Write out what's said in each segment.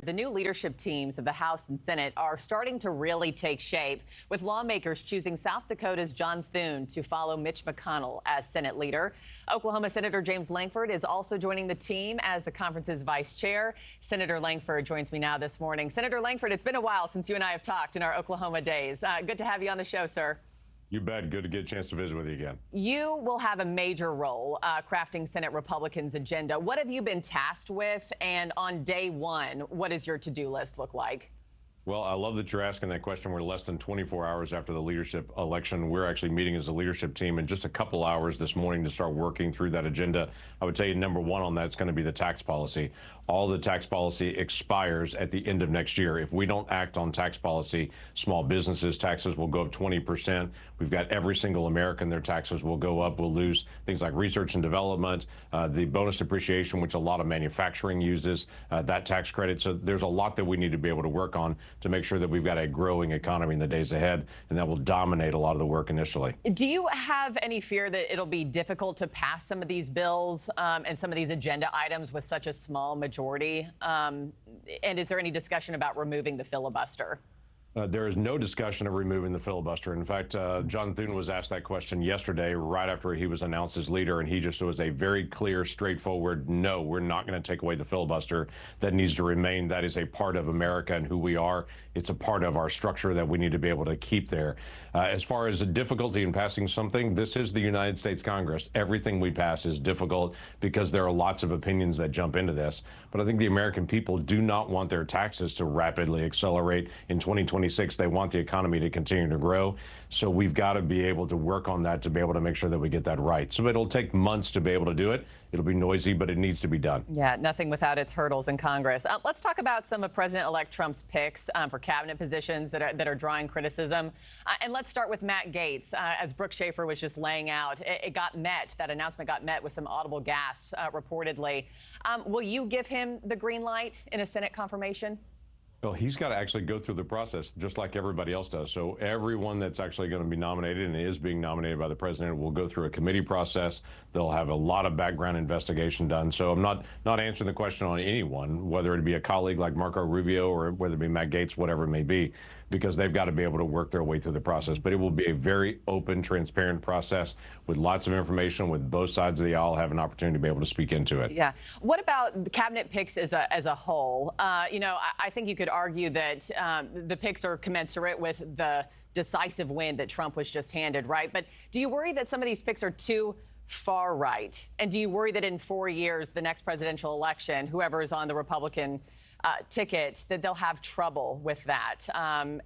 the new leadership teams of the House and Senate are starting to really take shape, with lawmakers choosing South Dakota's John Thune to follow Mitch McConnell as Senate leader. Oklahoma Senator James Lankford is also joining the team as the conference's vice chair. Senator Lankford joins me now this morning. Senator Lankford, it's been a while since you and I have talked in our Oklahoma days. Good to have you on the show, sir. You bet. Good to get a chance to visit with you again. You will have a major role crafting Senate Republicans' agenda. What have you been tasked with? And on day one, what does your to-do list look like? Well, I love that you're asking that question. We're less than 24 hours after the leadership election. We're actually meeting as a leadership team in just a couple hours this morning to start working through that agenda. I would tell you number one on that is going to be the tax policy. All the tax policy expires at the end of next year. If we don't act on tax policy, small businesses' taxes will go up 20%. We've got every single American, their taxes will go up. We'll lose things like research and development, the bonus depreciation, which a lot of manufacturing uses, that tax credit. So there's a lot that we need to be able to work on to make sure that we've got a growing economy in the days ahead, and that will dominate a lot of the work initially. Do you have any fear that it'll be difficult to pass some of these bills and some of these agenda items with such a small majority? And is there any discussion about removing the filibuster? There is no discussion of removing the filibuster. In fact, John Thune was asked that question yesterday, right after he was announced as leader, and he just was a very clear, straightforward, no, we're not going to take away the filibuster. That needs to remain. That is a part of America and who we are. It's a part of our structure that we need to be able to keep there. As far as the difficulty in passing something, this is the United States Congress. Everything we pass is difficult because there are lots of opinions that jump into this. But I think the American people do not want their taxes to rapidly accelerate in 2026. They want the economy to continue to grow. So we've got to be able to work on that to be able to make sure that we get that right. So it'll take months to be able to do it. It'll be noisy, but it needs to be done. Yeah, nothing without its hurdles in Congress. Let's talk about some of President-elect Trump's picks for cabinet positions that are drawing criticism. And let's start with Matt Gaetz. As Brooke Schaefer was just laying out, that announcement got met with some audible gasps, reportedly. Will you give him the green light in a Senate confirmation? Well, he's got to actually go through the process just like everybody else does. So everyone that's actually going to be nominated and is being nominated by the president will go through a committee process. They'll have a lot of background investigation done. So I'm not answering the question on anyone, whether it be a colleague like Marco Rubio or whether it be Matt Gaetz, whatever it may be, because they've got to be able to work their way through the process. But it will be a very open, transparent process with lots of information, with both sides of the aisle have an opportunity to be able to speak into it. Yeah. What about the cabinet picks as a whole? I think you could argue that the picks are commensurate with the decisive win that Trump was just handed, right? But do you worry that some of these picks are too far right? And do you worry that in 4 years, the next presidential election, whoever is on the Republican ticket, that they'll have trouble with that?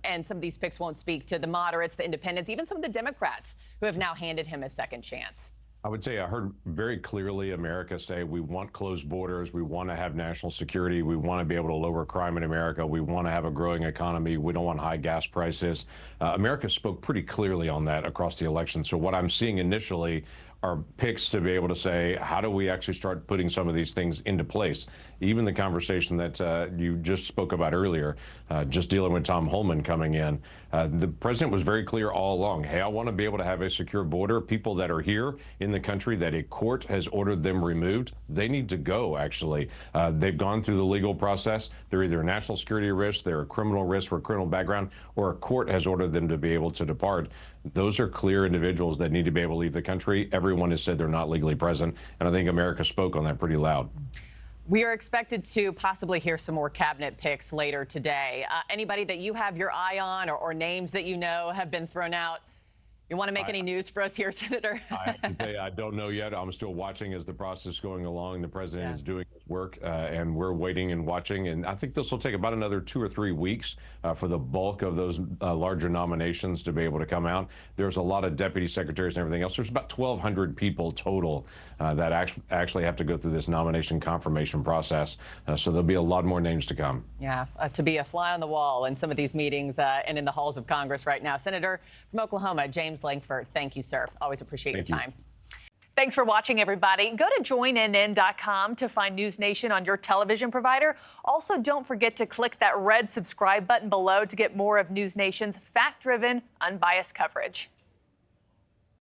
And some of these picks won't speak to the moderates, the independents, even some of the Democrats who have now handed him a second chance. I would say I heard very clearly America say we want closed borders. We want to have national security. We want to be able to lower crime in America. We want to have a growing economy. We don't want high gas prices. America spoke pretty clearly on that across the election. So what I'm seeing initially are picks to be able to say, how do we actually start putting some of these things into place? Even the conversation that you just spoke about earlier, just dealing with Tom Holman coming in, the president was very clear all along, hey, I want to be able to have a secure border. People that are here in the country that a court has ordered them removed, they need to go, actually. They've gone through the legal process. They're either a national security risk, they're a criminal risk for a criminal background, or a court has ordered them to be able to depart. Those are clear individuals that need to be able to leave the country. Everyone has said they're not legally present, and I think America spoke on that pretty loud. We are expected to possibly hear some more cabinet picks later today. Anybody that you have your eye on or names that you know have been thrown out? You want to make any news for us here, Senator? I have to tell you, I don't know yet. I'm still watching as the process is going along. The president is doing his work, and we're waiting and watching. And I think this will take about another 2 or 3 weeks for the bulk of those larger nominations to be able to come out. There's a lot of deputy secretaries and everything else. There's about 1,200 people total that actually have to go through this nomination confirmation process. So there'll be a lot more names to come. Yeah, to be a fly on the wall in some of these meetings and in the halls of Congress right now. Senator from Oklahoma, James Lankford, thank you, sir. Always appreciate your time. Thanks for watching, everybody. Go to joinnn.com to find NewsNation on your television provider. Also, don't forget to click that red subscribe button below to get more of NewsNation's fact-driven, unbiased coverage.